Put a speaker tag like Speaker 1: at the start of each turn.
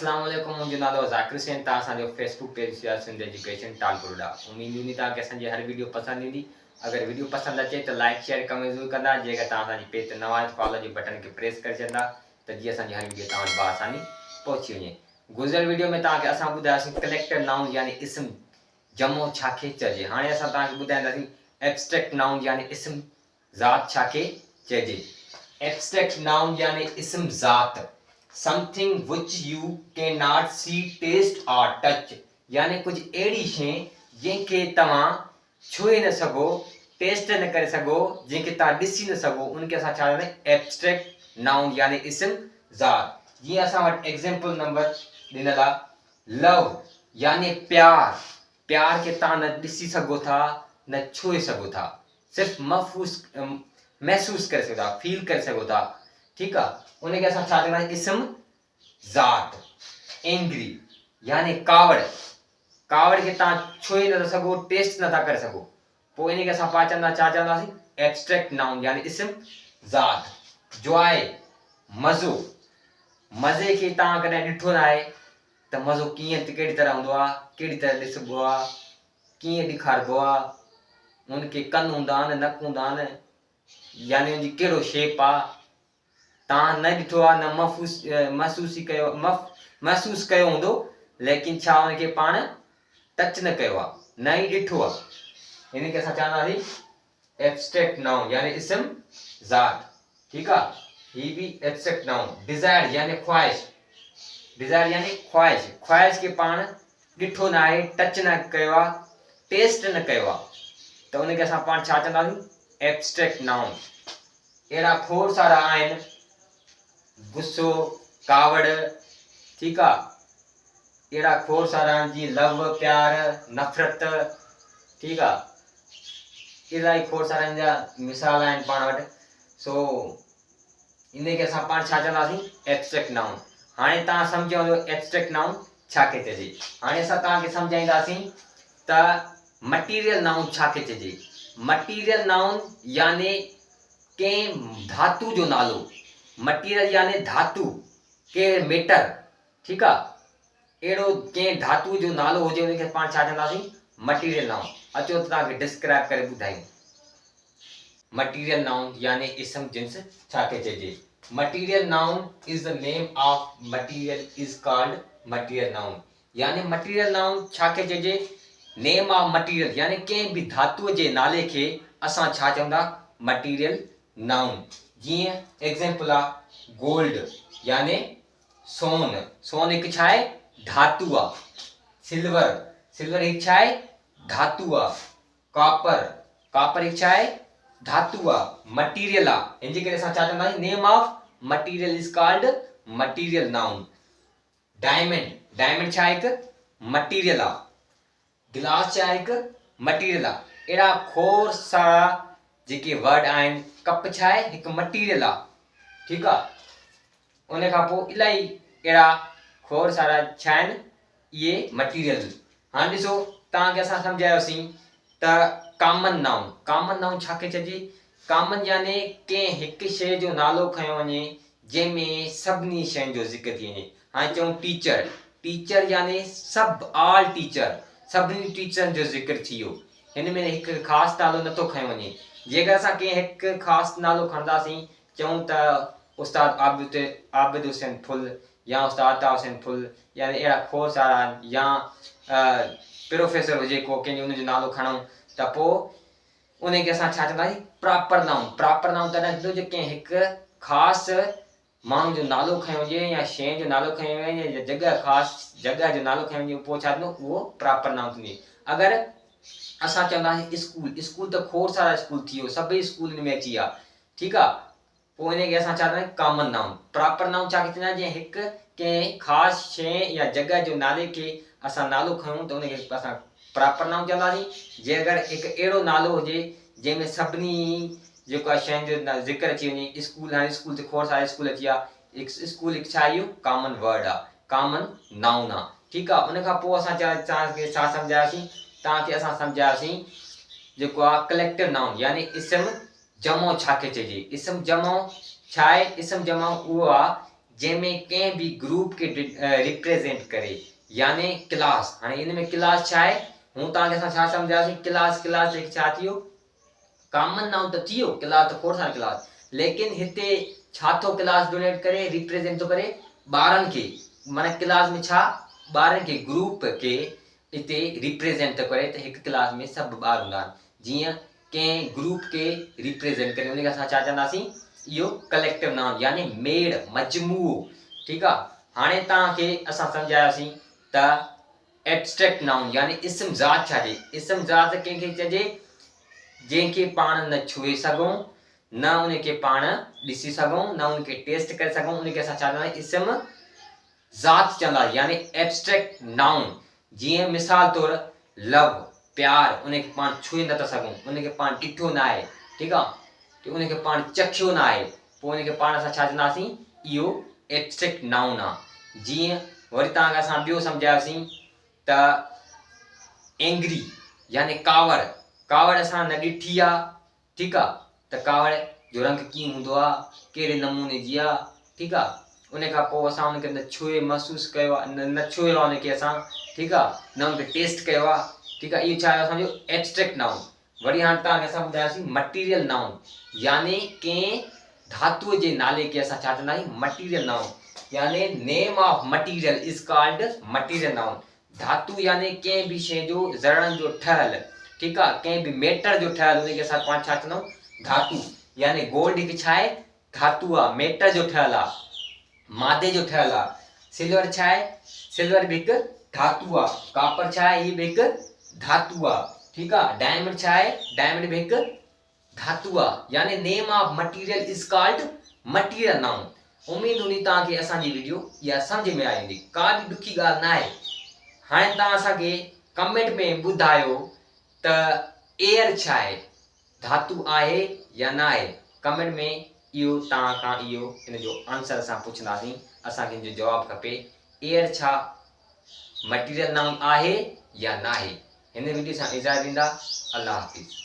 Speaker 1: अस्सलाम वालेकुम। मुंहिंजो नालो ज़ाकिर हुसैन। तव्हां असांजो फेसबुक पेज आहे सिंध एजुकेशन टालपुर ॾांहुं। उमेद हूंदी तव्हांखे असांजी हर वीडियो पसंदि ईंदी। अगरि वीडियो पसंदि अचे त लाइक शेयर कमेंट ज़रूरु कंदा। जेकर तव्हां असांजी पेज ते नवां आहियो फॉलो जे बटन खे प्रेस करे छॾंदा त जीअं असांजी हर वीडियो तव्हां वटि बआसानी पहुची वञे। गुज़िरियल वीडियो में तव्हांखे असां ॿुधायासीं कलेक्टर नाउन यानी इस्म जमो छाखे चइजे। हाणे असां तव्हांखे ॿुधाईंदासीं एब्स्ट्रैक्ट नाउन यानी इस्म ज़ात छाखे चइजे। एब्स्ट्रैक्ट नाउन यानी इस्म ज़ात something which you cannot see, taste or touch, यानी कुछ अहिड़ी शइ जंहिंखे तव्हां छुए न सघो, टेस्ट न करे सघो, जंहिंखे तव्हां ॾिसी न सघो, उनखे असां छा चवंदा आहियूं एब्स्ट्रैक्ट नाउन यानी इस्म ज़ात। जीअं असां वटि एग्जांपल नंबर ॾिनल आहे लव यानी प्यार। प्यार खे तव्हां न ॾिसी सघो था न छुए सघो था, सिर्फ़ु महसूस करे सघो था, फील करे सघो था। ठीक है, उनके असां छा चवंदा आहियूं इस्म ज़ात। एंग्री यानी कावड़। कावड़ खे तव्हां छुए नथा सघो, टेस्ट नथा करे सघो, पोइ इनखे असां छा चवंदासीं एब्स्ट्रैक्ट नाउन यानी इस्म ज़ात। जॉय मज़ो। मज़े खे तव्हां कॾहिं ॾिठो न आहे त मज़ो कीअं कहिड़ी तरह हूंदो आहे, कहिड़ी तरह ॾिसबो आहे, कीअं ॾेखारिबो आहे, उनखे कन हूंदा आहिनि नक हूंदा आहिनि, यानी उनजी कहिड़ो शेप आहे, तव्हां न ॾिठो आहे न महसूस कयो हूंदो, लेकिन छा उनखे पाण टच न कयो आहे, न ई ॾिठो आहे। इनखे असां चवंदासीं एब्स्ट्रैक्ट नाउन यानी इस्म ज़ात। ठीकु आहे, ही बि एब्स्ट्रैक्ट नाउन। डिज़ायर यानी ख्वाहिश। डिज़ायर यानी ख्वाहिश। ख्वाहिश खे पाण ॾिठो न आहे, टच न कयो आहे, टेस्ट न कयो आहे, त उनखे असां पाण छा चवंदासीं एब्स्ट्रैक्ट नाउन। अहिड़ा खोड़ सारा आहिनि, गुस्सो, कावड़, ठीक है, अहिड़ा खोड़ सारा जी लव प्यार नफ़रत, ठीक है, इलाही खोड़ सारा जा मिसाल आहिनि पाण वटि। सो इनखे असां पाण छा चवंदासीं एब्स्ट्रैक्ट नाउन। हाणे तव्हां सम्झो एब्स्ट्रैक्ट नाउन छाखे चइजे। हाणे असां तव्हांखे सम्झाईंदासीं त मटीरियल नाउन छाखे चइजे। मटीरियल नाउन यानी कंहिं धातु जो नालो। मटीरियल यानी धातु के मेटर। ठीक है, अहिड़ो कंहिं धातु जो नालो हुजे उनखे पाण छा चवंदासीं मटीरियल नाउन। अचो त तव्हांखे डिस्क्राइब करे ॿुधायूं मटीरियल नाउन यानी इस्म जिन्स छाखे चइजे। Material noun is the name of material is called material noun. यानी मटीरियल नाउन छाखे चइजे, नेम ऑफ मटीरियल यानी कंहिं बि धातुअ जे नाले खे असां छा चवंदा मटीरियल नाउन। जीअं एग्जांपल आहे गोल्ड यानी सोन। सोन हिकु छा आहे धातु आहे। सिल्वर, सिल्वर हिकु छा आहे धातु आहे। कॉपर, कॉपर हिकु छा आहे धातु आहे, मटीरियल आहे। इन जे करे असां छा चवंदा आहियूं name of material is called material noun. Diamond, diamond छा आहे हिकु मटीरियल आहे। गिलास छा आहे हिकु मटीरियल आहे। अहिड़ा खोड़ सारा जेके वर्ड आहिनि। कप छा आहे हिकु मटीरियल आहे। ठीकु आहे, उन खां पोइ इलाही अहिड़ा खोड़ सारा छा आहिनि इहे मटीरियल। हाणे ॾिसो तव्हांखे असां सम्झायोसीं त कॉमन नाउन। कॉमन नाउन छाखे चइजे। कॉमन यानी कंहिं हिकु शइ जो नालो खंयो वञे जंहिंमें सभिनी शयुनि जो ज़िक्र थी वञे। हाणे चऊं टीचर। टीचर यानी सभु ऑल टीचर, सभिनी टीचरनि जो ज़िक्र थी वियो। हिन में हिकु ख़ासि नालो नथो खंयो वञे। जेकर असां कंहिं हिकु ख़ासि नालो खणंदासीं, चऊं त उस्ताद आबिद हुसैन फुल या उस्ताद अता हुसैन फुल, यानी अहिड़ा खोड़ सारा, या प्रोफेसर हुजे को कंहिंजो उनजो नालो खणूं त पोइ उनखे असां छा चवंदासीं प्रॉपर नाउन। प्रॉपर नाउन तॾहिं थींदो जो कंहिं हिकु ख़ासि माण्हू जो नालो खंयो हुजे या शइ जो नालो खंयो वञे या जॻह ख़ासि जॻह जो नालो खंयो वञे, पोइ छा थींदो उहो प्रॉपर नाउन थींदी। अगरि असां चवंदासीं स्कूल, स्कूल त खोड़ सारा स्कूल थी वियो, सभई स्कूल में अची विया। ठीकु आहे, पोइ इनखे असां छा चवंदा आहियूं कॉमन नाउन। प्रॉपर नाउन छाखे चवंदा आहियूं, जीअं हिकु कंहिं ख़ासि शइ या जॻह जो नाले खे असां नालो खयूं त उनखे असां प्रॉपर नाउन चवंदासीं। जे अगरि हिकु अहिड़ो नालो हुजे जंहिंमें सभिनी जेको आहे शयुनि जो ज़िक्र अची वञे। स्कूल, हाणे स्कूल ते खोड़ सारा स्कूल अची विया। स्कूल हिकु छा इहो कॉमन वर्ड आहे, कॉमन नाउन आहे। ठीकु आहे, उन खां पोइ असां तव्हांखे छा सम्झायासीं, तव्हांखे असां सम्झायासीं जेको आहे कलेक्टिव नाउन यानी इस्म जमो छाखे चइजे। इस्म जमो छा आहे। इस्म जमो उहो आहे जंहिंमें कंहिं बि ग्रुप के रिप्रेजेंट करे, यानी क्लास। हाणे इन में क्लास छा आहे, हूं तव्हांखे असां छा सम्झायोसीं, क्लास छा थियो, कॉमन नाउन त थी वियो, क्लास त खोड़ सारा क्लास, लेकिन हिते छा थो क्लास डोनेट करे, रिप्रेजेंट थो करे ॿारनि खे। माना क्लास में छा, ॿारनि खे, ग्रुप के हिते रिप्रेजेंट थो करे। त हिकु क्लास में सभु ॿार हूंदा आहिनि, जीअं कंहिं ग्रुप के रिप्रेजेंट करे, उनखे असां छा चवंदासीं, इहो कलेक्टिव नाउन यानी मेड़, मजमूओ। ठीकु आहे। हाणे तव्हांखे असां सम्झायोसीं त एब्स्ट्रैक्ट नाउन यानी इस्म ज़ात छा चए। इस्म ज़ात कंहिंखे चइजे, जंहिंखे पाण न छुए सघूं, न उनखे पाण ॾिसी सघूं, न उनखे टेस्ट करे सघूं, उनखे असां छा चवंदा आहियूं, इस्म ज़ात चवंदा, यानी एब्स्ट्रैक्ट नाउन। जीअं मिसाल तौर लव, प्यार, उनखे पाण छुए नथा सघूं, उनखे पाण ॾिठो न आहे, ठीकु आहे, कि उनखे पाण चखियो न आहे, पोइ उनखे पाण असां छा चवंदासीं, इहो एब्स्ट्रैक्ट नाउन आहे। जीअं वरी तव्हांखे असां ॿियो सम्झायोसीं त एंग्री यानी कावड़। कावड़ असां न ॾिठी आहे, ठीकु आहे, त कावड़ जो रंग कीअं हूंदो आहे, कहिड़े नमूने जी आहे, ठीकु आहे। उन खां पोइ असां उनखे न छुए महसूसु कयो आहे, न छुयो आहे उनखे असां, ठीकु आहे, न उनखे टेस्ट कयो आहे, ठीकु आहे। इहो छा आहे असांजो एब्स्ट्रैक्ट नाउन। वरी हाणे तव्हांखे असां ॿुधायोसीं मटीरियल नाउन, यानी कंहिं धातुअ जे नाले खे असां छा चवंदा आहियूं, मटीरियल नाउन, यानी name of material is called material noun. धातु यानी कंहिं बि शइ जो, ज़रनि जो ठहियल, ठीकु आहे, कंहिं बि मैटर जो ठहियल, उनखे असां पाण छा चवंदा आहियूं, धातु। यानी गोल्ड हिकु छा आहे, धातु आहे, मैटर जो ठहियल आहे, मादे जो ठहियल आहे। सिल्वर छा आहे, सिल्वर बि हिकु धातु आहे। कापर छा आहे, हीअ बि हिकु धातु आहे, ठीकु आहे। डायमंड छा आहे, डायमंड बि हिकु धातु आहे। यानी name of material is called material noun. उम्मीद हूंदी तव्हांखे असांजी वीडियो इहा सम्झ में आई हूंदी, का बि ॾुखी ॻाल्हि न आहे। हाणे तव्हां असांखे कमेंट में ॿुधायो त एयर छा आहे, धातु आहे या न आहे। कमेंट में इहो तव्हां खां इहो इन जो आंसर असां पुछंदासीं, असांखे इन जो जवाबु खपे, एयर छा मटीरियल नाउन आहे या न आहे। हिन वीडियो सां इजाज़त ॾींदा, अल्लाह हाफ़िज़।